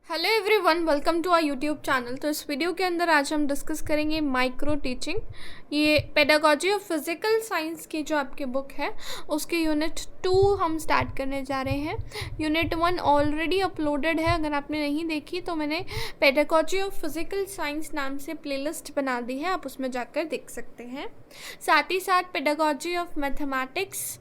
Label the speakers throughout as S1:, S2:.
S1: Hello everyone, welcome to our YouTube channel. तो इस video के अंदर आज हम डिस्कस करेंगे माइक्रो टीचिंग। ये पेडागोजी ऑफ फिजिकल साइंस की जो आपकी बुक है उसके यूनिट 2 हम स्टार्ट करने जा रहे हैं। यूनिट 1 ऑलरेडी अपलोडेड है, अगर आपने नहीं देखी तो मैंने पेडागोजी ऑफ फिजिकल साइंस नाम से प्लेलिस्ट बना दी है, आप उसमें जाकर देख सकते हैं। साथ ही साथ pedagogy of mathematics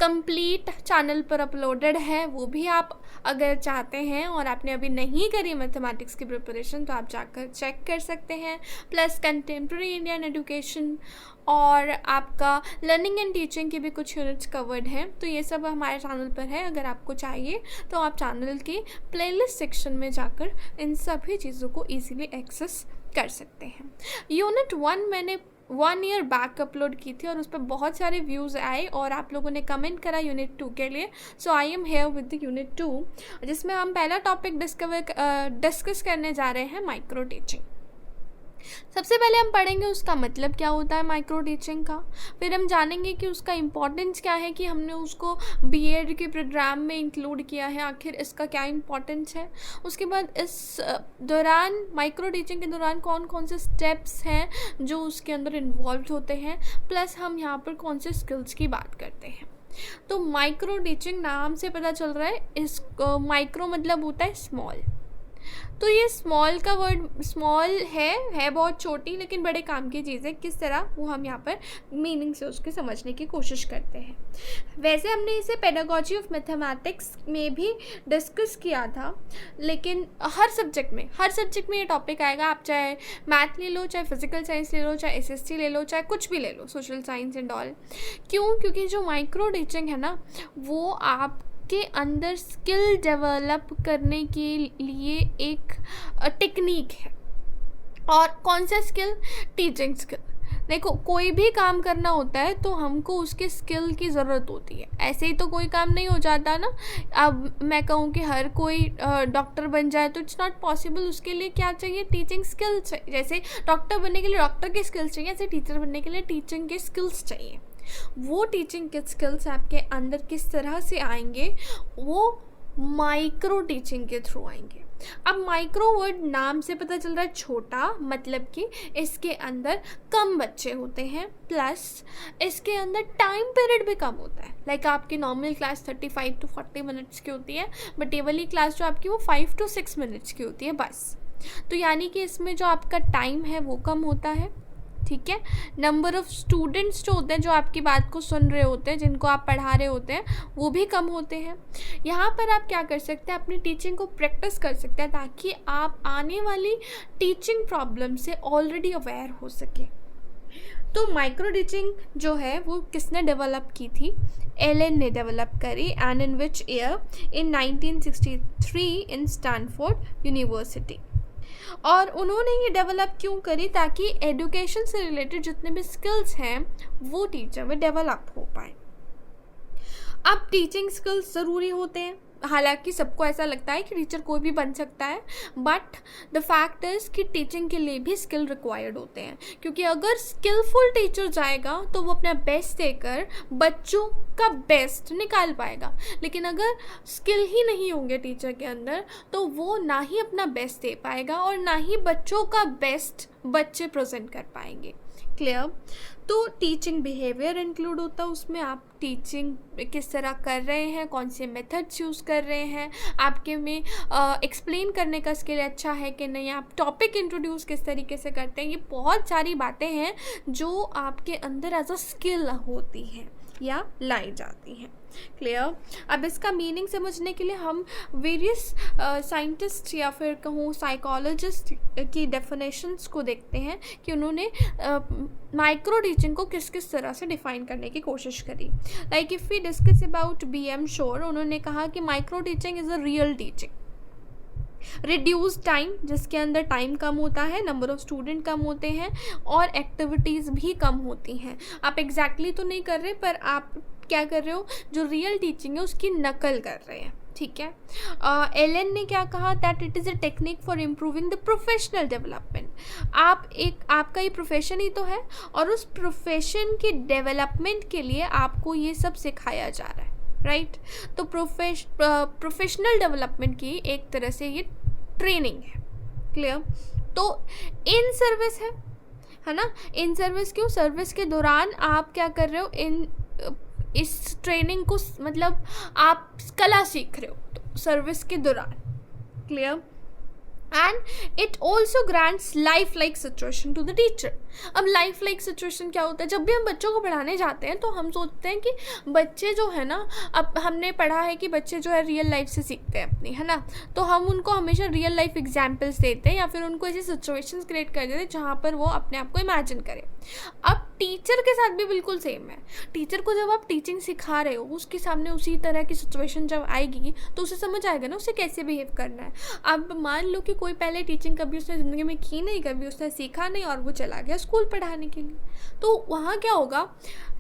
S1: complete channel पर अपलोडेड है, वो भी आप अगर चाहते हैं और आपने अभी नहीं करी मैथमेटिक्स की प्रिपरेशन तो आप जाकर चेक कर सकते हैं। प्लस कंटेम्प्रेरी इंडियन एजुकेशन और आपका लर्निंग एंड टीचिंग की भी कुछ यूनिट्स कवर्ड हैं, तो ये सब हमारे चैनल पर है। अगर आपको चाहिए तो आप चैनल के प्लेलिस्ट सेक्शन में जाकर इन सभी चीज़ों को ईजीली एक्सेस कर सकते हैं। यूनिट 1 मैंने 1 ईयर बैक अपलोड की थी और उस पर बहुत सारे व्यूज़ आए और आप लोगों ने कमेंट करा यूनिट 2 के लिए। So I am here with the unit 2, जिसमें हम पहला टॉपिक डिस्कस करने जा रहे हैं माइक्रो टीचिंग। सबसे पहले हम पढ़ेंगे उसका मतलब क्या होता है माइक्रो टीचिंग का, फिर हम जानेंगे कि उसका इम्पोर्टेंस क्या है कि हमने उसको बीएड के प्रोग्राम में इंक्लूड किया है, आखिर इसका क्या इम्पोर्टेंस है। उसके बाद इस दौरान माइक्रो टीचिंग के दौरान कौन कौन से स्टेप्स हैं जो उसके अंदर इन्वॉल्व होते हैं, प्लस हम यहाँ पर कौन से स्किल्स की बात करते हैं। तो माइक्रो टीचिंग नाम से पता चल रहा है, इस माइक्रो मतलब होता है स्मॉल। तो ये स्मॉल का वर्ड स्मॉल है बहुत छोटी लेकिन बड़े काम की चीज़ है, किस तरह वो हम यहाँ पर मीनिंग से उसके समझने की कोशिश करते हैं। वैसे हमने इसे पेडागोजी ऑफ मैथमेटिक्स में भी डिस्कस किया था, लेकिन हर सब्जेक्ट में ये टॉपिक आएगा। आप चाहे मैथ ले लो, चाहे फिजिकल साइंस ले लो, चाहे एसएसटी ले लो, चाहे कुछ भी ले लो, सोशल साइंस एंड ऑल। क्यों? क्योंकि जो माइक्रो टीचिंग है ना, वो आप के अंदर स्किल डेवलप करने के लिए एक टेक्निक है। और कौन सा स्किल? Teaching skill. देखो, कोई भी काम करना होता है तो हमको उसके स्किल की ज़रूरत होती है, ऐसे ही तो कोई काम नहीं हो जाता ना। अब मैं कहूँ कि हर कोई डॉक्टर बन जाए तो इट्स नॉट पॉसिबल, उसके लिए क्या चाहिए? टीचिंग स्किल्स चाहिए। जैसे डॉक्टर बनने के लिए डॉक्टर के स्किल्स चाहिए, ऐसे टीचर बनने के लिए टीचिंग के स्किल्स चाहिए। वो टीचिंग के स्किल्स आपके अंदर किस तरह से आएंगे? वो माइक्रो टीचिंग के थ्रू आएंगे। अब माइक्रो वर्ड नाम से पता चल रहा है छोटा, मतलब कि इसके अंदर कम बच्चे होते हैं, प्लस इसके अंदर टाइम पीरियड भी कम होता है। लाइक आपकी नॉर्मल क्लास 35 to 40 मिनट्स की होती है, बट ये वाली क्लास जो आपकी वो 5 to 6 मिनट्स की होती है बस। तो यानी कि इसमें जो आपका टाइम है वो कम होता है, ठीक है। नंबर ऑफ़ स्टूडेंट्स जो होते हैं, जो आपकी बात को सुन रहे होते हैं, जिनको आप पढ़ा रहे होते हैं, वो भी कम होते हैं। यहाँ पर आप क्या कर सकते हैं? अपनी टीचिंग को प्रैक्टिस कर सकते हैं ताकि आप आने वाली टीचिंग प्रॉब्लम से ऑलरेडी अवेयर हो सके। तो माइक्रो टीचिंग जो है वो किसने डेवलप की थी? एलन ने डेवलप करी। And in which year? In 1963 in Stanford university. और उन्होंने ये डेवलप क्यों करी? ताकि एजुकेशन से रिलेटेड जितने भी स्किल्स हैं वो टीचर में डेवलप हो पाए। अब टीचिंग स्किल्स ज़रूरी होते हैं, हालांकि सबको ऐसा लगता है कि टीचर कोई भी बन सकता है, बट द फैक्ट इज़ कि टीचिंग के लिए भी स्किल रिक्वायर्ड होते हैं। क्योंकि अगर स्किलफुल टीचर जाएगा तो वो अपना बेस्ट देकर बच्चों का बेस्ट निकाल पाएगा, लेकिन अगर स्किल ही नहीं होंगे टीचर के अंदर तो वो ना ही अपना बेस्ट दे पाएगा और ना ही बच्चों का बेस्ट बच्चे प्रेजेंट कर पाएंगे। क्लियर? तो टीचिंग बिहेवियर इंक्लूड होता है उसमें, आप टीचिंग किस तरह कर रहे हैं, कौन से मेथड्स यूज़ कर रहे हैं, आपके में एक्सप्लेन करने का स्किल अच्छा है कि नहीं, आप टॉपिक इंट्रोड्यूस किस तरीके से करते हैं। ये बहुत सारी बातें हैं जो आपके अंदर एज अ स्किल होती हैं या लाई जाती हैं। क्लियर? अब इसका मीनिंग समझने के लिए हम वेरियस साइंटिस्ट या फिर कहूँ साइकोलॉजिस्ट की डेफिनेशंस को देखते हैं कि उन्होंने माइक्रो टीचिंग को किस किस तरह से डिफाइन करने की कोशिश करी। Like if we discuss about BM Shore, उन्होंने कहा कि micro teaching is a real teaching. Reduce time, जिसके अंदर टाइम कम होता है, नंबर ऑफ़ स्टूडेंट कम होते हैं और एक्टिविटीज़ भी कम होती हैं। आप एग्जैक्टली तो नहीं कर रहे, पर आप क्या कर रहे हो? जो रियल टीचिंग है उसकी नकल कर रहे हैं, ठीक है। एलन ने क्या कहा? That it is a technique for improving the professional development. आपका ये प्रोफेशन ही तो है और उस प्रोफेशन की डेवलपमेंट के लिए आपको ये सब सिखाया जा रहा है, राइट। तो प्रोफेशनल डेवलपमेंट की एक तरह से ये ट्रेनिंग क्लियर। तो इन सर्विस है ना, इन सर्विस क्यों, सर्विस के दौरान आप क्या कर रहे हो, इस ट्रेनिंग को मतलब आप कला सीख रहे हो तो सर्विस के दौरान, clear. And it also grants life like situation to the teacher. अब लाइफ लाइक सिचुएशन क्या होता है, जब भी हम बच्चों को पढ़ाने जाते हैं तो हम सोचते हैं कि बच्चे जो है ना, अब हमने पढ़ा है कि बच्चे जो है रियल लाइफ से सीखते हैं अपनी, है ना, तो हम उनको हमेशा रियल लाइफ एग्जाम्पल्स देते हैं या फिर उनको ऐसी सिचुएशंस क्रिएट कर देते हैं जहाँ पर वो अपने आप को इमेजिन करें। अब टीचर के साथ भी बिल्कुल सेम है। टीचर को जब आप टीचिंग सिखा रहे हो, उसके सामने उसी तरह की सिचुएशन जब आएगी तो उसे समझ आएगा ना उसे कैसे बिहेव करना है। अब मान लो कि कोई पहले टीचिंग कभी उसने ज़िंदगी में की नहीं, कभी उसने सीखा नहीं और वो चला गया स्कूल पढ़ाने के लिए, तो वहाँ क्या होगा,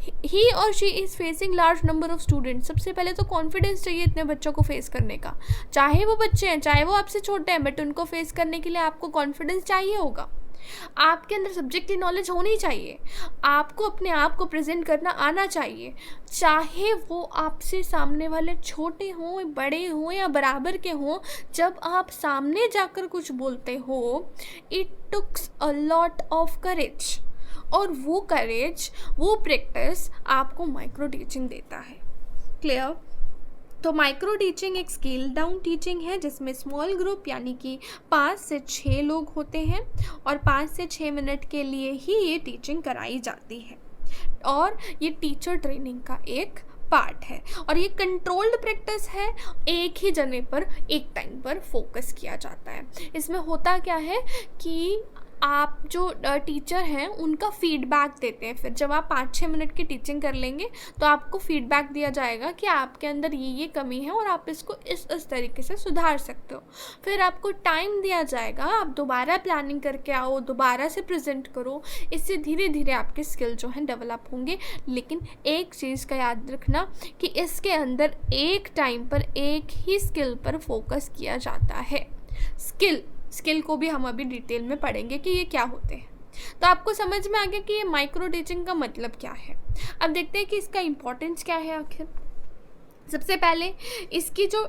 S1: ही और she is facing large number of students. सबसे पहले तो कॉन्फिडेंस चाहिए इतने बच्चों को फेस करने का, चाहे वो बच्चे हैं चाहे वो आपसे छोटे हैं, बट उनको फेस करने के लिए आपको कॉन्फिडेंस चाहिए होगा। आपके अंदर सब्जेक्ट की नॉलेज होनी चाहिए, आपको अपने आप को प्रेजेंट करना आना चाहिए, चाहे वो आपसे सामने वाले छोटे हों, बड़े हों या बराबर के हों। जब आप सामने जाकर कुछ बोलते हो, it takes a lot of courage, और वो करेज, वो प्रैक्टिस आपको माइक्रो टीचिंग देता है, क्लियर। तो माइक्रो टीचिंग एक स्केल डाउन टीचिंग है जिसमें स्मॉल ग्रुप यानी कि 5 से 6 लोग होते हैं और 5 से 6 मिनट के लिए ही ये टीचिंग कराई जाती है, और ये टीचर ट्रेनिंग का एक पार्ट है, और ये कंट्रोल्ड प्रैक्टिस है। एक ही जने पर एक टाइम पर फोकस किया जाता है। इसमें होता क्या है कि आप जो टीचर हैं उनका फीडबैक देते हैं। फिर जब आप 5-6 मिनट की टीचिंग कर लेंगे तो आपको फीडबैक दिया जाएगा कि आपके अंदर ये कमी है और आप इसको इस तरीके से सुधार सकते हो। फिर आपको टाइम दिया जाएगा, आप दोबारा प्लानिंग करके आओ, दोबारा से प्रेजेंट करो। इससे धीरे धीरे आपके स्किल जो हैं डेवलप होंगे। लेकिन एक चीज़ का याद रखना कि इसके अंदर एक टाइम पर एक ही स्किल पर फोकस किया जाता है। स्किल को भी हम अभी डिटेल में पढ़ेंगे कि ये क्या होते हैं। तो आपको समझ में आ गया कि ये माइक्रो टीचिंग का मतलब क्या है। अब देखते हैं कि इसका इम्पोर्टेंस क्या है आखिर। सबसे पहले इसकी जो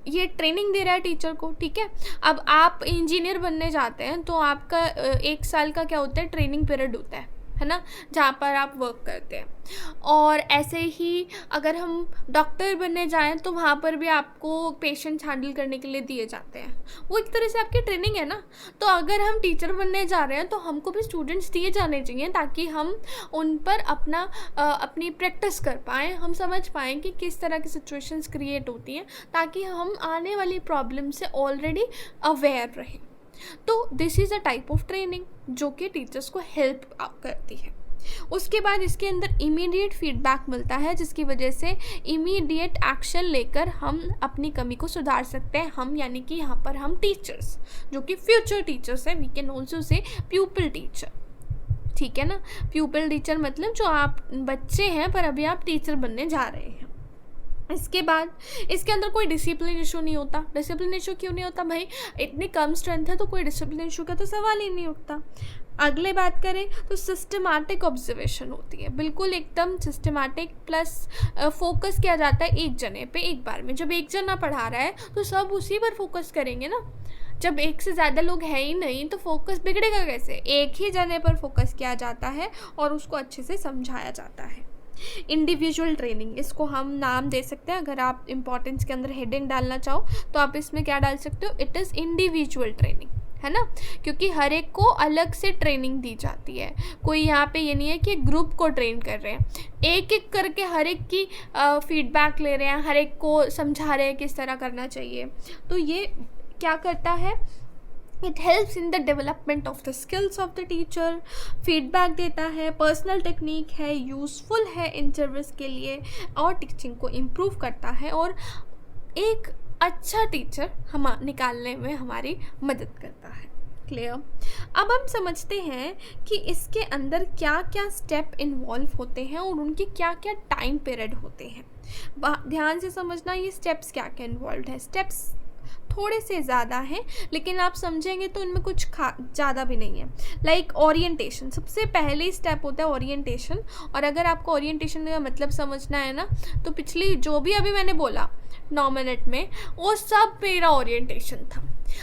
S1: ये ट्रेनिंग दे रहा है टीचर को, ठीक है। अब आप इंजीनियर बनने जाते हैं तो आपका 1 साल का क्या होता है, ट्रेनिंग पीरियड होता है ना, जहाँ पर आप वर्क करते हैं। और ऐसे ही अगर हम डॉक्टर बनने जाएं तो वहाँ पर भी आपको पेशेंट्स हैंडल करने के लिए दिए जाते हैं। वो एक तरह से आपकी ट्रेनिंग है ना। तो अगर हम टीचर बनने जा रहे हैं तो हमको भी स्टूडेंट्स दिए जाने चाहिए ताकि हम उन पर अपनी प्रैक्टिस कर पाएँ, हम समझ पाएँ कि किस तरह की सिचुएशंस क्रिएट होती हैं, ताकि हम आने वाली प्रॉब्लम से ऑलरेडी अवेयर रहें। तो this is a type of training जो कि टीचर्स को हेल्प करती है। उसके बाद इसके अंदर इमीडिएट फीडबैक मिलता है जिसकी वजह से इमीडिएट एक्शन लेकर हम अपनी कमी को सुधार सकते हैं। हम यानी कि यहाँ पर हम टीचर्स जो कि फ्यूचर टीचर्स हैं, we can also say pupil teacher, ठीक है ना। प्यूपिल टीचर मतलब जो आप बच्चे हैं पर अभी आप टीचर बनने जा रहे हैं। इसके बाद इसके अंदर कोई डिसिप्लिन इशू नहीं होता। डिसिप्लिन इशू क्यों नहीं होता भाई, इतनी कम स्ट्रेंथ है तो कोई डिसिप्लिन इशू का तो सवाल ही नहीं उठता। अगले बात करें तो सिस्टमैटिक ऑब्जर्वेशन होती है, बिल्कुल एकदम सिस्टमैटिक, प्लस फोकस किया जाता है एक जने पे एक बार में। जब एक जना पढ़ा रहा है तो सब उसी पर फोकस करेंगे ना। जब एक से ज़्यादा लोग हैं ही नहीं तो फोकस बिगड़ेगा कैसे। एक ही जने पर फोकस किया जाता है और उसको अच्छे से समझाया जाता है। इंडिविजुअल ट्रेनिंग, इसको हम नाम दे सकते हैं। अगर आप इम्पोर्टेंस के अंदर हेडिंग डालना चाहो तो आप इसमें क्या डाल सकते हो, इट इज़ इंडिविजुअल ट्रेनिंग, है ना, क्योंकि हर एक को अलग से ट्रेनिंग दी जाती है। कोई यहाँ पे ये नहीं है कि ग्रुप को ट्रेन कर रहे हैं, एक एक करके हर एक की फीडबैक ले रहे हैं, हर एक को समझा रहे हैं किस तरह करना चाहिए। तो ये क्या करता है, it helps in the development of the skills of the teacher, feedback देता है, पर्सनल टेक्निक है, यूज़फुल है इन सर्विस के लिए और टीचिंग को इम्प्रूव करता है और एक अच्छा टीचर हम निकालने में हमारी मदद करता है। क्लियर। अब हम समझते हैं कि इसके अंदर क्या क्या स्टेप इन्वॉल्व होते हैं और उनके क्या क्या टाइम पीरियड होते हैं। ध्यान से समझना ये स्टेप्स क्या क्या इन्वॉल्व है। स्टेप्स थोड़े से ज़्यादा हैं लेकिन आप समझेंगे तो इनमें कुछ ज़्यादा भी नहीं है। लाइक ओरिएंटेशन, सबसे पहले स्टेप होता है ओरिएंटेशन। और अगर आपको ओरिएंटेशन का मतलब समझना है ना तो पिछली जो भी अभी मैंने बोला 9 मिनट में वो सब मेरा ओरिएंटेशन था।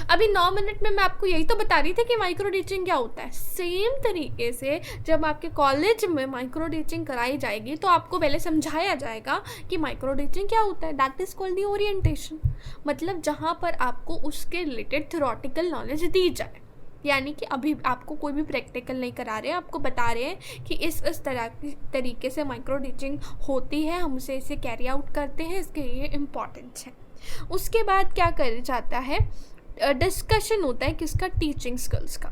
S1: अभी 9 मिनट में मैं आपको यही तो बता रही थी कि माइक्रो टीचिंग क्या होता है। सेम तरीके से जब आपके कॉलेज में माइक्रो टीचिंग कराई जाएगी तो आपको पहले समझाया जाएगा कि माइक्रो टीचिंग क्या होता है। That is called the orientation, मतलब जहाँ पर आपको उसके रिलेटेड थ्योरेटिकल नॉलेज दी जाए। यानी कि अभी आपको कोई भी प्रैक्टिकल नहीं करा रहे हैं, आपको बता रहे हैं कि इस तरह तरीके से माइक्रो टीचिंग होती है, हम उसे इसे कैरी आउट करते हैं, इसके लिए इम्पॉर्टेंस है। उसके बाद क्या कर जाता है, डिस्कशन होता है किसका, टीचिंग स्किल्स का।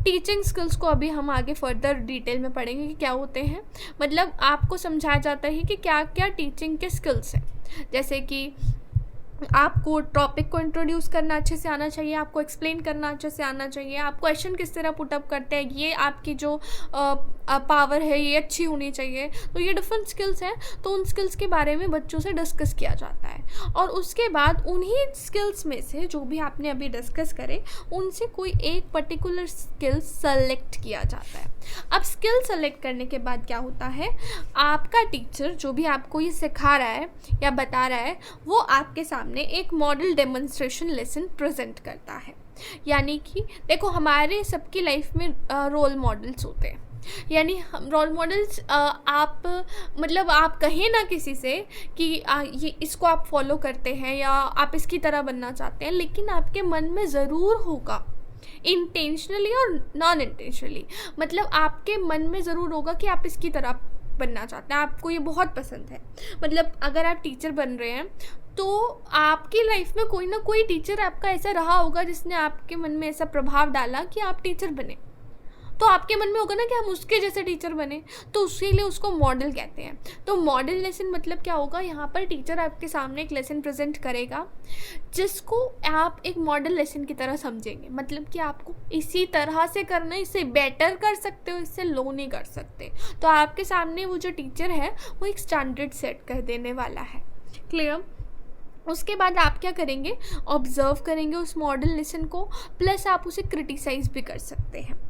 S1: टीचिंग स्किल्स को अभी हम आगे फर्दर डिटेल में पढ़ेंगे कि क्या होते हैं। मतलब आपको समझाया जाता है कि क्या क्या टीचिंग के स्किल्स हैं, जैसे कि आपको टॉपिक को इंट्रोड्यूस करना अच्छे से आना चाहिए, आपको एक्सप्लेन करना अच्छे से आना चाहिए, आप क्वेश्चन किस तरह पुटअप करते हैं, ये आपकी जो पावर है ये अच्छी होनी चाहिए। तो ये डिफरेंट स्किल्स हैं, तो उन स्किल्स के बारे में बच्चों से डिस्कस किया जाता है। और उसके बाद उन्हीं स्किल्स में से जो भी आपने अभी डिस्कस करे, उनसे कोई एक पर्टिकुलर स्किल सेलेक्ट किया जाता है। अब स्किल सेलेक्ट करने के बाद क्या होता है, आपका टीचर जो भी आपको ये सिखा रहा है या बता रहा है, वो आपके सामने एक मॉडल डेमोन्स्ट्रेशन लेसन प्रेजेंट करता है। यानी कि देखो, हमारे सबकी लाइफ में रोल मॉडल्स होते हैं। यानी हम रोल मॉडल्स, आप मतलब आप कहें ना किसी से कि ये इसको आप फॉलो करते हैं या आप इसकी तरह बनना चाहते हैं, लेकिन आपके मन में ज़रूर होगा, इंटेंशनली और नॉन इंटेंशनली, मतलब आपके मन में ज़रूर होगा कि आप इसकी तरह बनना चाहते हैं, आपको ये बहुत पसंद है। मतलब अगर आप टीचर बन रहे हैं तो आपकी लाइफ में कोई ना कोई टीचर आपका ऐसा रहा होगा जिसने आपके मन में ऐसा प्रभाव डाला कि आप टीचर बने। तो आपके मन में होगा ना कि हम उसके जैसे टीचर बने, तो उसके लिए उसको मॉडल कहते हैं। तो मॉडल लेसन मतलब क्या होगा, यहाँ पर टीचर आपके सामने एक लेसन प्रेजेंट करेगा जिसको आप एक मॉडल लेसन की तरह समझेंगे। मतलब कि आपको इसी तरह से करना है, इससे बेटर कर सकते हो, इससे लो नहीं कर सकते। तो आपके सामने वो जो टीचर है वो एक स्टैंडर्ड सेट कर देने वाला है। क्लियर? उसके बाद आप क्या करेंगे, ऑब्जर्व करेंगे उस मॉडल लेसन को, प्लस आप उसे क्रिटिसाइज़ भी कर सकते हैं।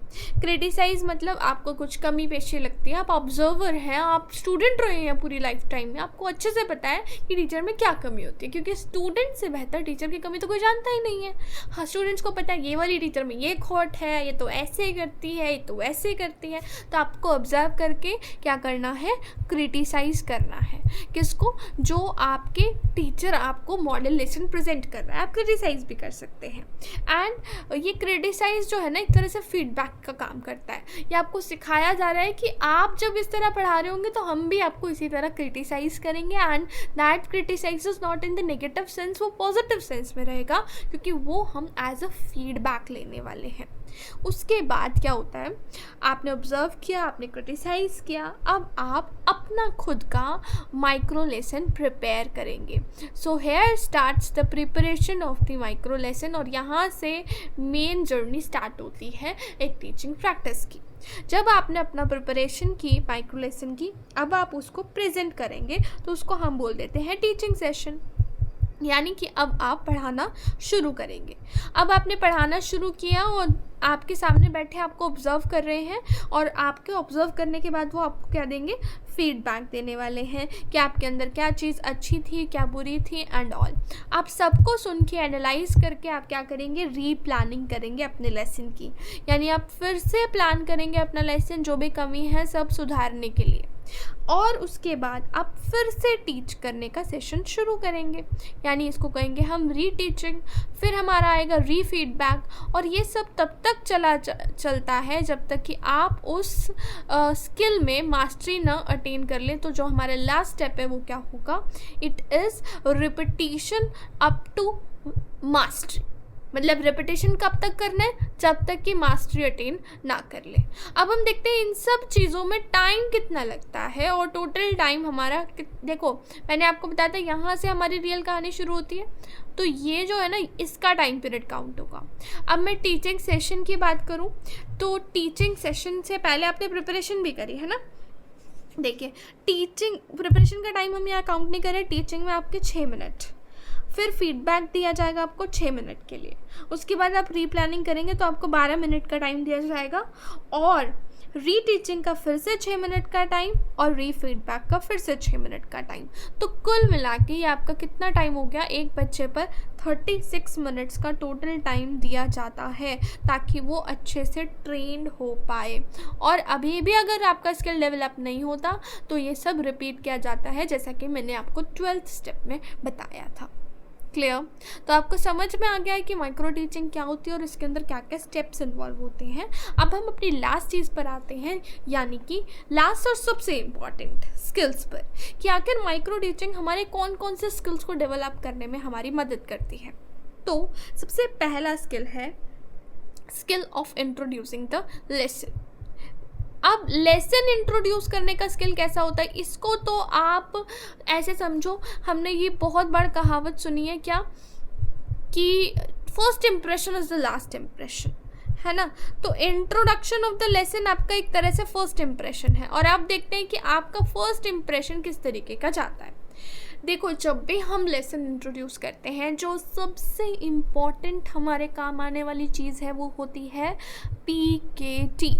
S1: क्रिटिसाइज़ मतलब आपको कुछ कमी पेशी लगती है, आप ऑब्जर्वर हैं, आप स्टूडेंट रहे हैं पूरी लाइफ टाइम में, आपको अच्छे से पता है कि टीचर में क्या कमी होती है, क्योंकि स्टूडेंट से बेहतर टीचर की कमी तो कोई जानता ही नहीं है। हाँ, स्टूडेंट्स को पता है ये वाली टीचर में ये खोट है, ये तो ऐसे करती है, ये तो वैसे करती है। तो आपको ऑब्जर्व करके क्या करना है, क्रिटिसाइज़ करना है। किसको? जो आपके टीचर आपको मॉडल लेसन प्रेजेंट कर रहा है, आप क्रिटिसाइज़ भी कर सकते हैं। एंड ये क्रिटिसाइज़ जो है ना, एक तरह से फीडबैक का काम करता है। ये आपको सिखाया जा रहा है कि आप जब इस तरह पढ़ा रहे होंगे तो हम भी आपको इसी तरह क्रिटिसाइज़ करेंगे। And that criticise is not in the negative sense, वो पॉजिटिव सेंस में रहेगा, क्योंकि वो हम एज अ फीडबैक लेने वाले हैं। उसके बाद क्या होता है, आपने ऑब्जर्व किया, आपने क्रिटिसाइज़ किया, अब आप अपना खुद का माइक्रो लेसन प्रिपेयर करेंगे। So here starts the preparation of the micro lesson, और यहाँ से मेन जर्नी स्टार्ट होती है एक टीचिंग प्रैक्टिस की। जब आपने अपना प्रिपरेशन की माइक्रो लेसन की, अब आप उसको प्रेजेंट करेंगे, तो उसको हम बोल देते हैं टीचिंग सेशन। यानी कि अब आप पढ़ाना शुरू करेंगे। अब आपने पढ़ाना शुरू किया और आपके सामने बैठे आपको ऑब्जर्व कर रहे हैं, और आपके ऑब्जर्व करने के बाद वो आपको क्या देंगे, फीडबैक देने वाले हैं कि आपके अंदर क्या चीज़ अच्छी थी, क्या बुरी थी एंड ऑल। आप सबको सुन के एनालाइज करके आप क्या करेंगे, रीप्लानिंग करेंगे अपने लेसन की। यानी आप फिर से प्लान करेंगे अपना लेसन, जो भी कमी है सब सुधारने के लिए। और उसके बाद आप फिर से टीच करने का सेशन शुरू करेंगे, यानी इसको कहेंगे हम री टीचिंग। फिर हमारा आएगा री फीडबैक, और ये सब तब तक चलता है जब तक कि आप उस स्किल में मास्टरी ना अटेन कर लें। तो जो हमारा लास्ट स्टेप है वो क्या होगा, it is repetition up to mastery. मतलब रेपिटेशन कब तक करना है, जब तक कि मास्टरी अटेन ना कर ले। अब हम देखते हैं इन सब चीज़ों में टाइम कितना लगता है, और टोटल टाइम हमारा देखो, मैंने आपको बताया था यहाँ से हमारी रियल कहानी शुरू होती है, तो ये जो है ना, इसका टाइम पीरियड काउंट होगा। अब मैं टीचिंग सेशन की बात करूँ तो टीचिंग सेशन से पहले आपने प्रिपरेशन भी करी है ना। देखिए, टीचिंग प्रिपरेशन का टाइम हम यहाँ काउंट नहीं कर रहे। टीचिंग में आपके 6 मिनट, फिर फीडबैक दिया जाएगा आपको 6 मिनट के लिए। उसके बाद आप रीप्लानिंग करेंगे तो आपको 12 मिनट का टाइम दिया जाएगा, और रीटीचिंग का फिर से 6 मिनट का टाइम और रीफीडबैक का फिर से 6 मिनट का टाइम। तो कुल मिला के ये आपका कितना टाइम हो गया, एक बच्चे पर 36 मिनट्स का टोटल टाइम दिया जाता है ताकि वो अच्छे से ट्रेंड हो पाए। और अभी भी अगर आपका स्किल डेवलप नहीं होता तो ये सब रिपीट किया जाता है, जैसा कि मैंने आपको 12th स्टेप में बताया था। क्लियर? तो आपको समझ में आ गया है कि माइक्रो टीचिंग क्या होती है और इसके अंदर क्या क्या स्टेप्स इन्वॉल्व होते हैं। अब हम अपनी लास्ट चीज़ पर आते हैं, यानी कि लास्ट और सबसे इम्पॉर्टेंट स्किल्स पर, कि आखिर माइक्रो टीचिंग हमारे कौन कौन से स्किल्स को डेवलप करने में हमारी मदद करती है। तो सबसे पहला स्किल है skill of introducing the lesson. अब लेसन इंट्रोड्यूस करने का स्किल कैसा होता है, इसको तो आप ऐसे समझो, हमने ये बहुत बार कहावत सुनी है क्या, कि first impression is the last impression, है ना। तो इंट्रोडक्शन ऑफ द लेसन आपका एक तरह से फर्स्ट इम्प्रेशन है, और आप देखते हैं कि आपका फर्स्ट इम्प्रेशन किस तरीके का जाता है। देखो, जब भी हम लेसन इंट्रोड्यूस करते हैं, जो सबसे इम्पॉर्टेंट हमारे काम आने वाली चीज़ है वो होती है PKT,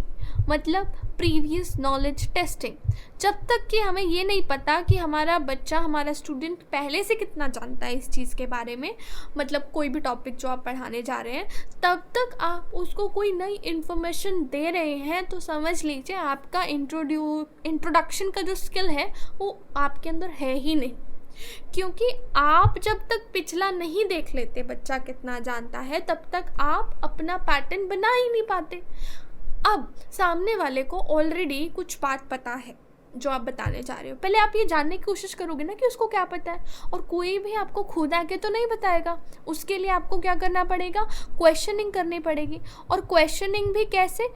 S1: मतलब प्रीवियस नॉलेज टेस्टिंग। जब तक कि हमें ये नहीं पता कि हमारा बच्चा, हमारा स्टूडेंट पहले से कितना जानता है इस चीज़ के बारे में, मतलब कोई भी टॉपिक जो आप पढ़ाने जा रहे हैं, तब तक आप उसको कोई नई इन्फॉर्मेशन दे रहे हैं तो समझ लीजिए आपका इंट्रोडक्शन का जो स्किल है वो आपके अंदर है ही नहीं। क्योंकि आप जब तक पिछला नहीं देख लेते बच्चा कितना जानता है, तब तक आप अपना पैटर्न बना ही नहीं पाते। अब सामने वाले को ऑलरेडी कुछ बात पता है जो आप बताने जा रहे हो, पहले आप ये जानने की कोशिश करोगे ना कि उसको क्या पता है, और कोई भी आपको खुद आके तो नहीं बताएगा। उसके लिए आपको क्या करना पड़ेगा, क्वेश्चनिंग करनी पड़ेगी। और क्वेश्चनिंग भी कैसे,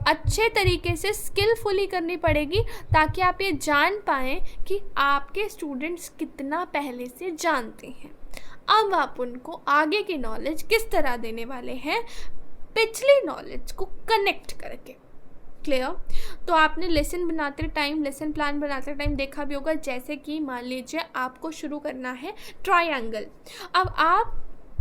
S1: अच्छे तरीके से स्किलफुली करनी पड़ेगी, ताकि आप ये जान पाएँ कि आपके स्टूडेंट्स कितना पहले से जानते हैं। अब आप उनको आगे की नॉलेज किस तरह देने वाले हैं, पिछली नॉलेज को कनेक्ट करके। क्लियर? तो आपने लेसन बनाते टाइम, लेसन प्लान बनाते टाइम देखा भी होगा, जैसे कि मान लीजिए आपको शुरू करना है ट्रायंगल। अब आप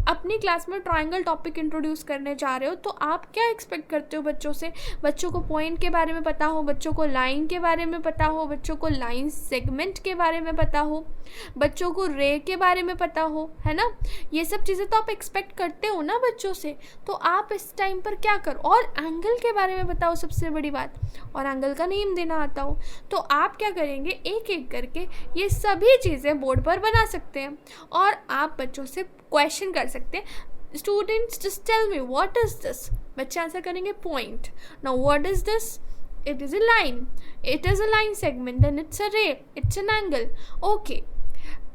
S1: अपनी क्लास में ट्रायंगल टॉपिक इंट्रोड्यूस करने जा रहे हो, तो आप क्या एक्सपेक्ट करते हो बच्चों से? बच्चों को पॉइंट के बारे में पता हो, बच्चों को लाइन के बारे में पता हो, बच्चों को लाइन सेगमेंट के बारे में पता हो, बच्चों को रे के बारे में पता हो, है ना। ये सब चीज़ें तो आप एक्सपेक्ट करते हो ना बच्चों से। तो आप इस टाइम पर क्या करो, और एंगल के बारे में बताओ, सबसे बड़ी बात, और एंगल का नेम देना आता हो, तो आप क्या करेंगे, एक एक करके ये सभी चीज़ें बोर्ड पर बना सकते हैं और आप बच्चों से क्वेश्चन कर सकते हैं। Students just tell me what is this. बच्चे आंसर करेंगे point. Now what is this? It is a line, it is a line segment, then it's a ray, it's an angle. Okay,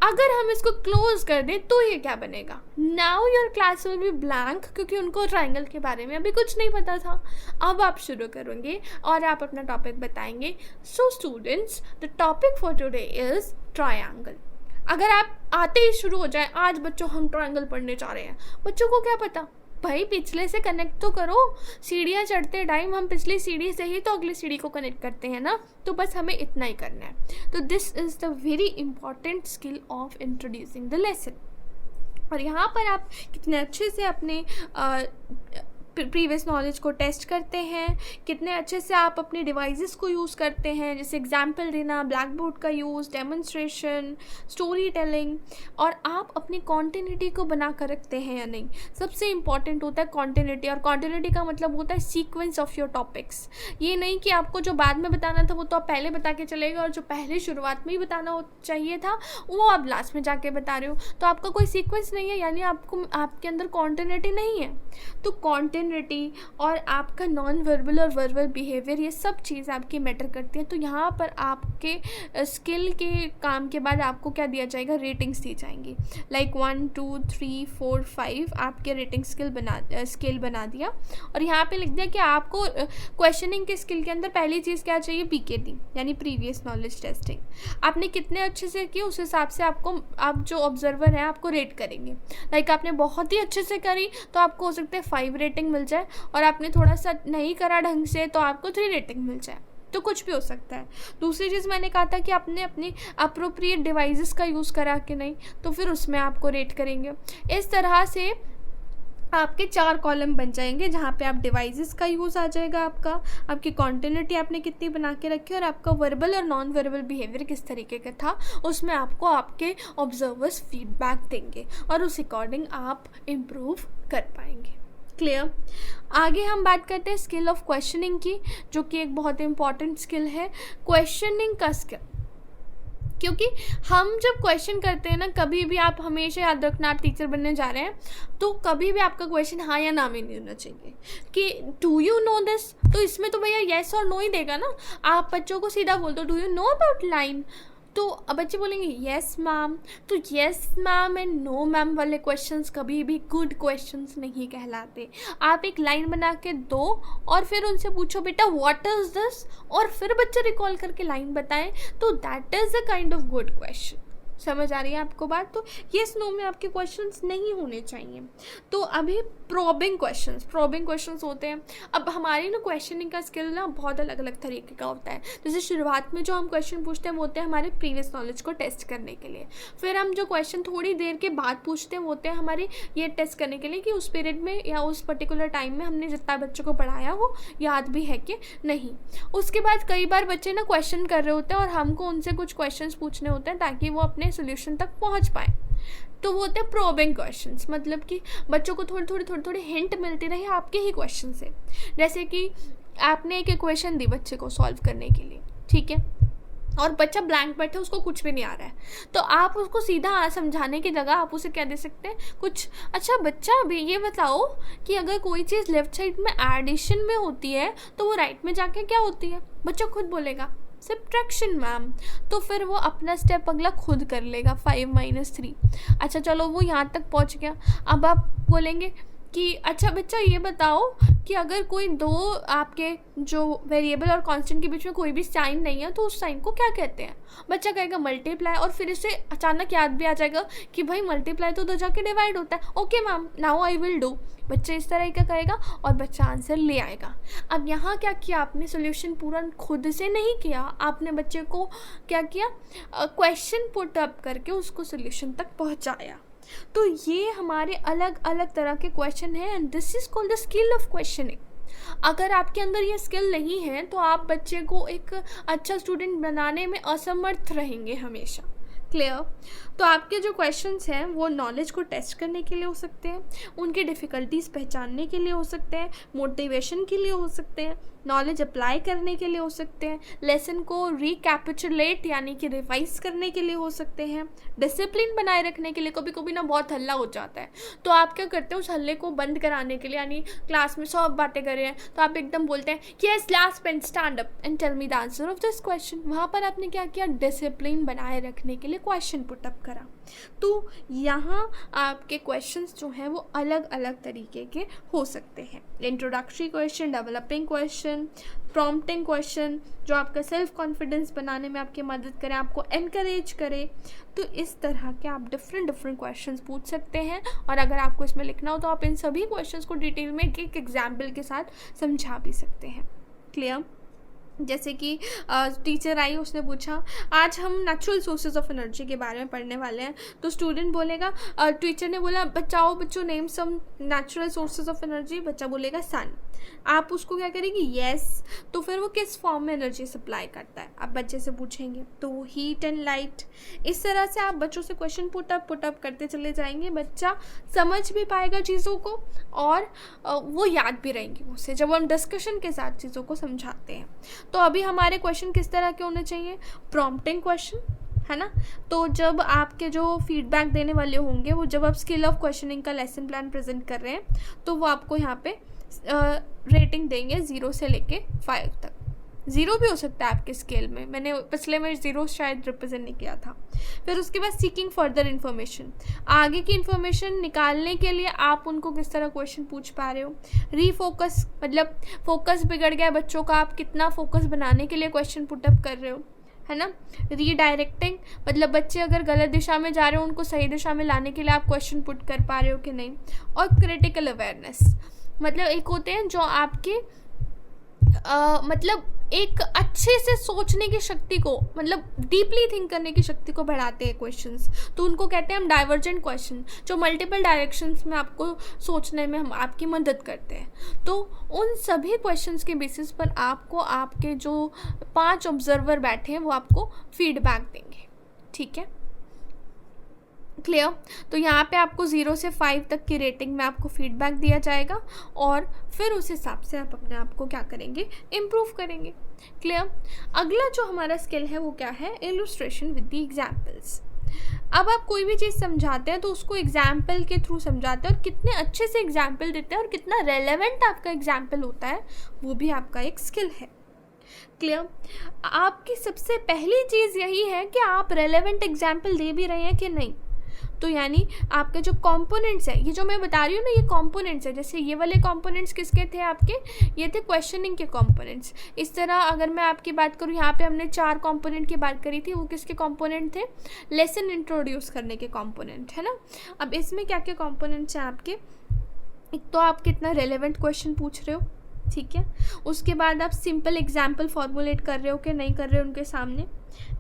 S1: अगर हम इसको close कर दें तो ये क्या बनेगा? Now your class will be blank, क्योंकि उनको ट्रायंगल के बारे में अभी कुछ नहीं पता था। अब आप शुरू करेंगे और आप अपना टॉपिक बताएंगे। So students, the topic for today is triangle. अगर आप आते ही शुरू हो जाए, आज बच्चों हम ट्रायंगल पढ़ने जा रहे हैं, बच्चों को क्या पता? भाई पिछले से कनेक्ट तो करो। सीढ़ियाँ चढ़ते टाइम हम पिछली सीढ़ी से ही तो अगली सीढ़ी को कनेक्ट करते हैं ना। तो बस हमें इतना ही करना है। तो this is the very important skill of introducing the lesson. और यहाँ पर आप कितने अच्छे से अपने प्रीवियस नॉलेज को टेस्ट करते हैं, कितने अच्छे से आप अपने डिवाइसेस को यूज़ करते हैं, जैसे एग्जाम्पल देना, ब्लैक बोर्ड का यूज़, डेमोन्स्ट्रेशन, स्टोरी टेलिंग, और आप अपनी कॉन्टिन्यूटी को बना कर रखते हैं या नहीं। सबसे इंपॉर्टेंट होता है कॉन्टिन्यूटी, और कॉन्टिन्यूटी का मतलब होता है सीक्वेंस ऑफ योर टॉपिक्स। ये नहीं कि आपको जो बाद में बताना था वो तो आप पहले बता के चले गए, और जो पहले शुरुआत में ही बताना चाहिए था वो आप लास्ट में जाके बता रहे हो, तो आपका कोई सीक्वेंस नहीं है, यानी आपके अंदर कॉन्टिन्यूटी नहीं है। तो कॉन्टिन्यूटी और आपका नॉन वर्बल और वर्बल बिहेवियर, ये सब चीज़ आपकी मैटर करती है। तो यहाँ पर आपके स्किल के काम के बाद आपको क्या दिया जाएगा, रेटिंग्स दी जाएंगी। लाइक 1 2 3 4 5 आपके रेटिंग स्केल बना दिया, और यहाँ पे लिख दिया कि आपको क्वेश्चनिंग के स्किल के अंदर पहली चीज़ क्या चाहिए, PKT यानी प्रीवियस नॉलेज टेस्टिंग। आपने कितने अच्छे से किए उस हिसाब से आपको, आप जो ऑब्जर्वर हैं आपको रेट करेंगे। लाइक आपने बहुत ही अच्छे से करी तो आपको हो सकता है 5 रेटिंग मिल जाए, और आपने थोड़ा सा नहीं करा ढंग से तो आपको 3 रेटिंग मिल जाए। तो कुछ भी हो सकता है। दूसरी चीज़ मैंने कहा था कि आपने अपनी अप्रोप्रिएट डिवाइसेस का यूज़ करा कि नहीं, तो फिर उसमें आपको रेट करेंगे। इस तरह से आपके 4 कॉलम बन जाएंगे, जहाँ पे आप डिवाइसेस का यूज़ आ जाएगा, आपकी कॉन्टिन्यूटी आपने कितनी बना के रखी है, और आपका वर्बल और नॉन वर्बल बिहेवियर किस तरीके का था, उसमें आपको आपके ऑब्जर्वर्स फीडबैक देंगे और उस अकॉर्डिंग आप इम्प्रूव कर पाएंगे। क्लियर। आगे हम बात करते हैं स्किल ऑफ क्वेश्चनिंग की, जो कि एक बहुत इंपॉर्टेंट स्किल है, क्वेश्चनिंग का स्किल। क्योंकि हम जब क्वेश्चन करते हैं ना, कभी भी आप हमेशा याद रखना, आप टीचर बनने जा रहे हैं तो कभी भी आपका क्वेश्चन हाँ या ना में नहीं होना चाहिए कि डू यू नो दिस, तो इसमें तो भैया येस और नो ही देगा ना। आप बच्चों को सीधा बोल दो do you know about line, तो अब बच्चे बोलेंगे येस मैम, तो yes ma'am and no ma'am वाले क्वेश्चंस कभी भी गुड क्वेश्चंस नहीं कहलाते। आप एक लाइन बना के दो और फिर उनसे पूछो बेटा व्हाट इज दिस, और फिर बच्चे रिकॉल करके लाइन बताएं, तो that is a kind of good question. समझ आ रही है आपको बात। तो येस नो में आपके क्वेश्चंस नहीं होने चाहिए। तो अभी प्रोबिंग क्वेश्चंस होते हैं। अब हमारी ना क्वेश्चनिंग का स्किल ना बहुत अलग अलग तरीके का होता है। जैसे शुरुआत में जो हम क्वेश्चन पूछते हैं वो होते हैं हमारे प्रीवियस नॉलेज को टेस्ट करने के लिए। फिर हम जो क्वेश्चन थोड़ी देर के बाद पूछते हैं वो होते हैं हमारे ये टेस्ट करने के लिए कि उस पीरियड में या उस पर्टिकुलर टाइम में हमने जितना बच्चों को पढ़ाया वो याद भी है कि नहीं। उसके बाद कई बार बच्चे ना क्वेश्चन कर रहे होते हैं और हमको उनसे कुछ क्वेश्चन पूछने होते हैं ताकि वो अपने सोल्यूशन तक पहुंच पाए, तो वो होते हैं प्रोबिंग क्वेश्चंस। मतलब कि बच्चों को थोड़ी हिंट मिलती रही आपके ही क्वेश्चन से। जैसे कि आपने एक इक्वेशन दी बच्चे को सॉल्व करने के लिए, ठीक है, और बच्चा ब्लैंक बैठे, उसको कुछ भी नहीं आ रहा है, तो आप उसको सीधा समझाने की जगह आप उसे क्या दे सकते हैं कुछ, अच्छा बच्चा अभी ये बताओ कि अगर कोई चीज़ लेफ्ट साइड में एडिशन में होती है तो वो राइट में जाके क्या होती है, बच्चा खुद बोलेगा सब्ट्रैक्शन मैम। तो फिर वो अपना स्टेप अगला खुद कर लेगा 5 - 3। अच्छा चलो वो यहाँ तक पहुँच गया। अब आप बोलेंगे कि अच्छा बच्चा ये बताओ कि अगर कोई दो आपके जो वेरिएबल और कांस्टेंट के बीच में कोई भी साइन नहीं है तो उस साइन को क्या कहते हैं। बच्चा कहेगा मल्टीप्लाई, और फिर इसे अचानक याद भी आ जाएगा कि भाई मल्टीप्लाई तो उधर जाके डिवाइड होता है। Okay ma'am now I will do. बच्चा इस तरह का करेगा और बच्चा आंसर ले आएगा। अब यहाँ क्या किया आपने, सोल्यूशन पूरा खुद से नहीं किया, आपने बच्चे को क्या किया, क्वेश्चन पुट अप करके उसको सोल्यूशन तक पहुँचाया। तो ये हमारे अलग अलग तरह के क्वेश्चन हैं and this is called the skill of questioning. अगर आपके अंदर ये स्किल नहीं है तो आप बच्चे को एक अच्छा स्टूडेंट बनाने में असमर्थ रहेंगे हमेशा। क्लियर। तो आपके जो क्वेश्चंस हैं वो नॉलेज को टेस्ट करने के लिए हो सकते हैं, उनकी डिफ़िकल्टीज पहचानने के लिए हो सकते हैं, मोटिवेशन के लिए हो सकते हैं, नॉलेज अप्लाई करने के लिए हो सकते हैं, लेसन को रिकैपिचुलेट यानी कि रिवाइज करने के लिए हो सकते हैं, डिसिप्लिन बनाए रखने के लिए। कभी कभी ना बहुत हल्ला हो जाता है तो आप क्या करते हैं उस हल्ले को बंद कराने के लिए, यानी क्लास में सब बातें कर रहे हैं तो आप एकदम बोलते हैं कि yes last pen stand up and tell me the answer of this question. वहाँ पर आपने क्या किया, डिसिप्लिन बनाए रखने के लिए क्वेश्चन पुट अप करा। तो यहाँ आपके क्वेश्चंस जो हैं वो अलग अलग तरीके के हो सकते हैं। Introductory question, developing question, prompting question जो आपका सेल्फ कॉन्फिडेंस बनाने में आपकी मदद करें, आपको एनकरेज करें। तो इस तरह के आप डिफरेंट क्वेश्चंस पूछ सकते हैं और अगर आपको इसमें लिखना हो तो आप इन सभी क्वेश्चंस को डिटेल में एक एग्जाम्पल के साथ समझा भी सकते हैं। क्लियर। जैसे कि टीचर आई, उसने पूछा आज हम नेचुरल सोर्सेज ऑफ एनर्जी के बारे में पढ़ने वाले हैं, तो स्टूडेंट बोलेगा, टीचर ने बोला बच्चों name some natural sources of energy. बच्चा बोलेगा सन। आप उसको क्या करेंगे, येस। तो फिर वो किस फॉर्म में एनर्जी सप्लाई करता है आप बच्चे से पूछेंगे, तो हीट एंड लाइट। इस तरह से आप बच्चों से क्वेश्चन पुट अप करते चले जाएंगे। बच्चा समझ भी पाएगा चीज़ों को और वो याद भी रहेंगी उससे जब हम डिस्कशन के साथ चीज़ों को समझाते हैं। तो अभी हमारे क्वेश्चन किस तरह के होने चाहिए, प्रॉम्प्टिंग क्वेश्चन, है ना। तो जब आपके जो फीडबैक देने वाले होंगे वो जब आप स्किल ऑफ क्वेश्चनिंग का लेसन प्लान प्रेजेंट कर रहे हैं तो वो आपको यहाँ पे रेटिंग देंगे 0 से लेके 5 तक। 0 भी हो सकता है आपके स्केल में, मैंने पिछले में 0 शायद रिप्रेजेंट नहीं किया था। फिर उसके बाद सीकिंग फर्दर इन्फॉर्मेशन, आगे की इन्फॉर्मेशन निकालने के लिए आप उनको किस तरह क्वेश्चन पूछ पा रहे हो। रीफोकस, मतलब फोकस बिगड़ गया बच्चों का, आप कितना फोकस बनाने के लिए क्वेश्चन पुटअप कर रहे हो, है ना। रीडायरेक्टिंग, मतलब बच्चे अगर गलत दिशा में जा रहे हो उनको सही दिशा में लाने के लिए आप क्वेश्चन पुट कर पा रहे हो कि नहीं। और क्रिटिकल अवेयरनेस, मतलब एक होते हैं जो आपके मतलब एक अच्छे से सोचने की शक्ति को, मतलब डीपली थिंक करने की शक्ति को बढ़ाते हैं क्वेश्चंस। तो उनको कहते हैं हम डाइवर्जेंट क्वेश्चन, जो मल्टीपल डायरेक्शंस में आपको सोचने में हम आपकी मदद करते हैं। तो उन सभी क्वेश्चंस के बेसिस पर आपको आपके जो 5 ऑब्जर्वर बैठे हैं वो आपको फीडबैक देंगे, ठीक है, क्लियर। तो यहाँ पे आपको 0 से 5 तक की रेटिंग में आपको फीडबैक दिया जाएगा और फिर उस हिसाब से आप अपने आप को क्या करेंगे, इम्प्रूव करेंगे, क्लियर। अगला जो हमारा स्किल है वो क्या है, इलस्ट्रेशन विद द एग्जाम्पल्स। अब आप कोई भी चीज़ समझाते हैं तो उसको एग्जाम्पल के थ्रू समझाते हैं, और कितने अच्छे से एग्जाम्पल देते हैं और कितना रेलेवेंट आपका एग्जाम्पल होता है वो भी आपका एक स्किल है, क्लियर। आपकी सबसे पहली चीज़ यही है कि आप रेलेवेंट एग्जाम्पल दे भी रहे हैं कि नहीं। तो यानी आपके जो कंपोनेंट्स है, ये जो मैं बता रही हूँ ना, ये कंपोनेंट्स है। जैसे ये वाले कंपोनेंट्स किसके थे आपके, ये थे क्वेश्चनिंग के कंपोनेंट्स। इस तरह अगर मैं आपकी बात करूँ, यहाँ पे हमने 4 कंपोनेंट की बात करी थी, वो किसके कंपोनेंट थे, लेसन इंट्रोड्यूस करने के कंपोनेंट, है ना। अब इसमें क्या क्या कंपोनेंट्स हैं आपके, एक तो आप कितना रेलेवेंट क्वेश्चन पूछ रहे हो, ठीक है, उसके बाद आप सिंपल एग्जाम्पल फॉर्मुलेट कर रहे हो कि नहीं कर रहे हो उनके सामने,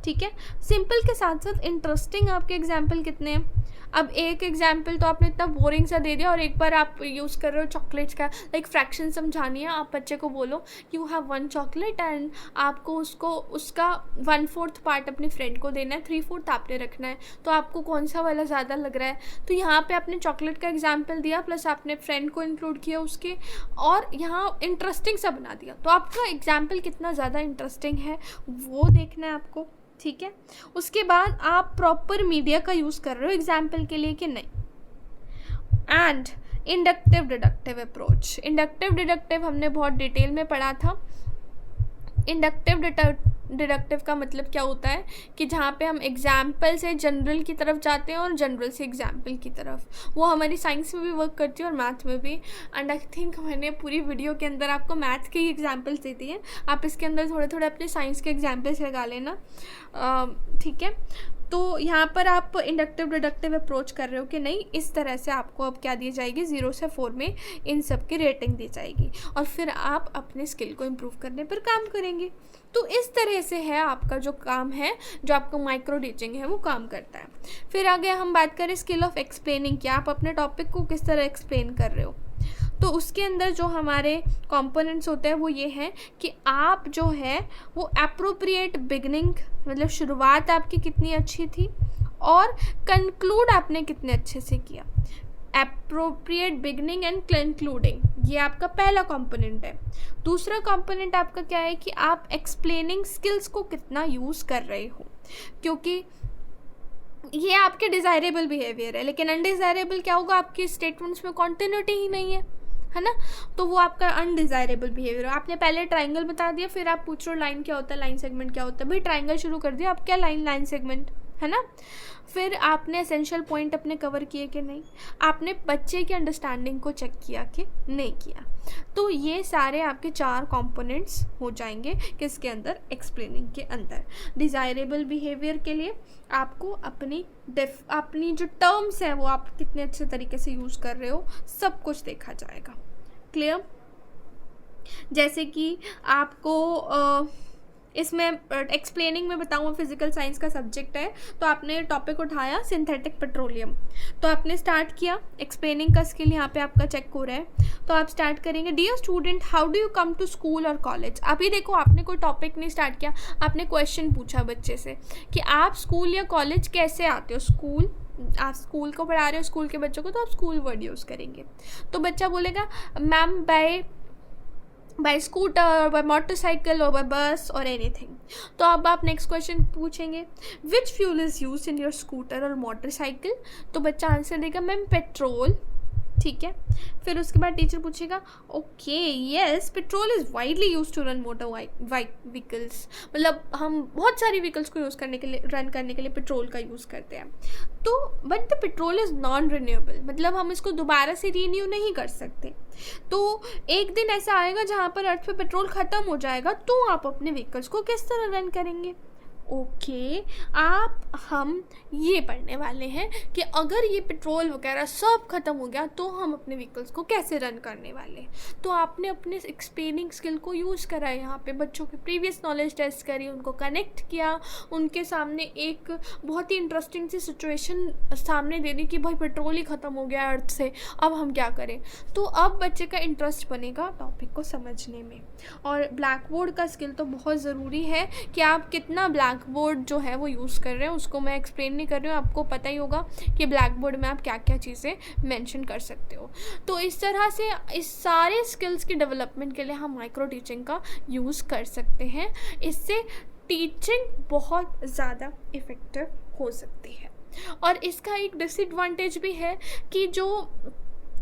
S1: ठीक है। सिंपल के साथ साथ इंटरेस्टिंग आपके एग्जाम्पल कितने हैं। अब एक एग्जाम्पल तो आपने इतना बोरिंग सा दे दिया, और एक बार आप यूज़ कर रहे हो चॉकलेट्स का, लाइक फ्रैक्शन समझानी है, आप बच्चे को बोलो यू हैव 1 चॉकलेट एंड आपको उसका 1/4 पार्ट अपनी फ्रेंड को देना है, 3/4 आपने रखना है, तो आपको कौन सा वाला ज़्यादा लग रहा है। तो यहाँ पे आपने चॉकलेट का एग्जाम्पल दिया, प्लस आपने फ्रेंड को इंक्लूड किया उसके, और यहाँ इंटरेस्टिंग सा बना दिया। तो आपका एग्जाम्पल कितना ज़्यादा इंटरेस्टिंग है वो देखना है आपको, ठीक है। उसके बाद आप प्रॉपर मीडिया का यूज़ कर रहे हो एग्जाम्पल के लिए कि नहीं। And inductive deductive approach, inductive deductive हमने बहुत डिटेल में पढ़ा था। इंडक्टिव डिडक्टिव का मतलब क्या होता है कि जहाँ पे हम एग्जाम्पल से जनरल की तरफ जाते हैं और जनरल से एग्जाम्पल की तरफ। वो हमारी साइंस में भी वर्क करती है और मैथ में भी। एंड आई थिंक मैंने पूरी वीडियो के अंदर आपको मैथ के ही एग्जाम्पल्स दे दिए, आप इसके अंदर थोड़े थोड़े अपने साइंस के एग्जाम्पल्स लगा लेना, ठीक है। तो यहाँ पर आप इंडक्टिव डिडक्टिव अप्रोच कर रहे हो कि नहीं, इस तरह से आपको अब क्या दी जाएगी, 0 से 4 में इन सब की रेटिंग दी जाएगी, और फिर आप अपने स्किल को इम्प्रूव करने पर काम करेंगे। तो इस तरह से है आपका जो काम है, जो आपका माइक्रो टीचिंग है वो काम करता है। फिर आगे हम बात करें स्किल ऑफ एक्सप्लेनिंग, कि आप अपने टॉपिक को किस तरह एक्सप्लेन कर रहे हो। तो उसके अंदर जो हमारे कंपोनेंट्स होते हैं वो ये हैं कि आप जो है वो एप्रोप्रिएट बिगनिंग, मतलब शुरुआत आपकी कितनी अच्छी थी, और कंक्लूड आपने कितने अच्छे से किया। एप्रोप्रिएट बिगनिंग एंड कंक्लूडिंग, ये आपका पहला कंपोनेंट है। दूसरा कंपोनेंट आपका क्या है कि आप एक्सप्लेनिंग स्किल्स को कितना यूज़ कर रहे हो, क्योंकि ये आपके डिज़ायरेबल बिहेवियर है, लेकिन अनडिज़ायरेबल क्या होगा, आपकी स्टेटमेंट्स में कॉन्टिन्यूटी ही नहीं है ना, तो वो आपका अनडिज़ायरेबल बिहेवियर है। आपने पहले ट्राइंगल बता दिया, फिर आप पूछ रहे हो लाइन क्या होता है, लाइन सेगमेंट क्या होता है। भाई ट्राइंगल शुरू कर दिया, अब क्या लाइन सेगमेंट, है ना। फिर आपने एसेंशियल पॉइंट अपने कवर किए कि नहीं, आपने बच्चे की अंडरस्टैंडिंग को चेक किया कि नहीं किया। तो ये सारे आपके 4 कंपोनेंट्स हो जाएंगे किसके अंदर, एक्सप्लेनिंग के अंदर। डिज़ायरेबल बिहेवियर के लिए आपको अपनी जो टर्म्स हैं वो आप कितने अच्छे तरीके से यूज़ कर रहे हो, सब कुछ देखा जाएगा, क्लियर। जैसे कि आपको इसमें एक्सप्लेनिंग में बताऊँ, फिजिकल साइंस का सब्जेक्ट है, तो आपने टॉपिक उठाया सिंथेटिक पेट्रोलियम, तो आपने स्टार्ट किया एक्सप्लेनिंग का स्किल, यहाँ पे आपका चेक हो रहा है। तो आप स्टार्ट करेंगे, dear student how do you come to school और कॉलेज। अभी देखो आपने कोई टॉपिक नहीं स्टार्ट किया, आपने क्वेश्चन पूछा बच्चे से कि आप स्कूल या कॉलेज कैसे आते हो। स्कूल, आप स्कूल को पढ़ा रहे हो स्कूल के बच्चों को, तो आप स्कूल वर्ड यूज़ करेंगे। तो बच्चा बोलेगा ma'am by scooter, by motorcycle, और बाय बस और एनीथिंग। तो अब आप नेक्स्ट क्वेश्चन पूछेंगे, which fuel is use in your scooter और मोटरसाइकिल। तो बच्चा आंसर देगा मैम पेट्रोल, ठीक है। फिर उसके बाद टीचर पूछेगा, okay yes petrol is widely use to run motor vehicles, मतलब हम बहुत सारी व्हीकल्स को यूज़ करने के लिए, रन करने के लिए पेट्रोल का यूज़ करते हैं। तो but the petrol is non renewable, मतलब हम इसको दोबारा से रीन्यू नहीं कर सकते। तो एक दिन ऐसा आएगा जहाँ पर अर्थ पे पेट्रोल ख़त्म हो जाएगा, तो आप अपने व्हीकल्स को किस तरह रन करेंगे। ओके, आप हम ये पढ़ने वाले हैं कि अगर ये पेट्रोल वगैरह सब ख़त्म हो गया तो हम अपने व्हीकल्स को कैसे रन करने वाले हैं। तो आपने अपने एक्सप्लेनिंग स्किल को यूज़ करा है, यहाँ पे बच्चों की प्रीवियस नॉलेज टेस्ट करी, उनको कनेक्ट किया, उनके सामने एक बहुत ही इंटरेस्टिंग सी सिचुएशन सामने दे दी कि भाई पेट्रोल ही ख़त्म हो गया अर्थ से, अब हम क्या करें। तो अब बच्चे का इंटरेस्ट बनेगा टॉपिक को समझने में। और ब्लैक बोर्ड का स्किल तो बहुत ज़रूरी है कि आप कितना ब्लैक बोर्ड जो है वो यूज़ कर रहे हैं, उसको मैं एक्सप्लेन नहीं कर रही हूँ, आपको पता ही होगा कि ब्लैक बोर्ड में आप क्या क्या चीज़ें मेंशन कर सकते हो। तो इस तरह से इस सारे स्किल्स की डेवलपमेंट के लिए हम माइक्रो टीचिंग का यूज़ कर सकते हैं। इससे टीचिंग बहुत ज़्यादा इफ़ेक्टिव हो सकती है। और इसका एक डिसएडवांटेज भी है कि जो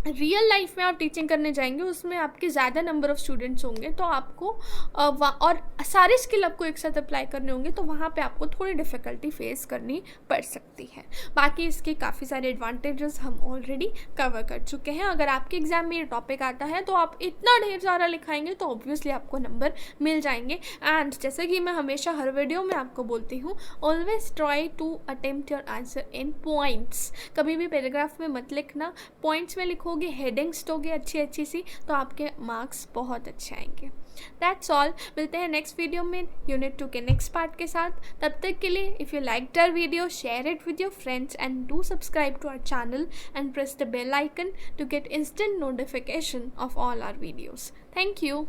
S1: रियल लाइफ में आप टीचिंग करने जाएंगे उसमें आपके ज़्यादा नंबर ऑफ़ स्टूडेंट्स होंगे, तो आपको और सारे स्किल आपको एक साथ अप्लाई करने होंगे, तो वहाँ पे आपको थोड़ी डिफ़िकल्टी फेस करनी पड़ सकती है। बाकी इसके काफ़ी सारे एडवांटेजेस हम ऑलरेडी कवर कर चुके हैं। अगर आपके एग्ज़ाम में ये टॉपिक आता है तो आप इतना ढेर सारा लिखाएंगे तो ऑब्वियसली आपको नंबर मिल जाएंगे। एंड जैसे कि मैं हमेशा हर वीडियो में आपको बोलती हूँ, always try to attempt your answer in points. कभी भी पैराग्राफ में मत लिखना, पॉइंट्स में लिखो, हेडिंग्स दोगे अच्छी अच्छी सी, तो आपके मार्क्स बहुत अच्छे आएंगे। That's all. मिलते हैं नेक्स्ट वीडियो में यूनिट 2 के नेक्स्ट पार्ट के साथ। तब तक के लिए if you like our video, share it with your friends and do subscribe to our channel and press the bell icon to get instant notification of all our videos. Thank you.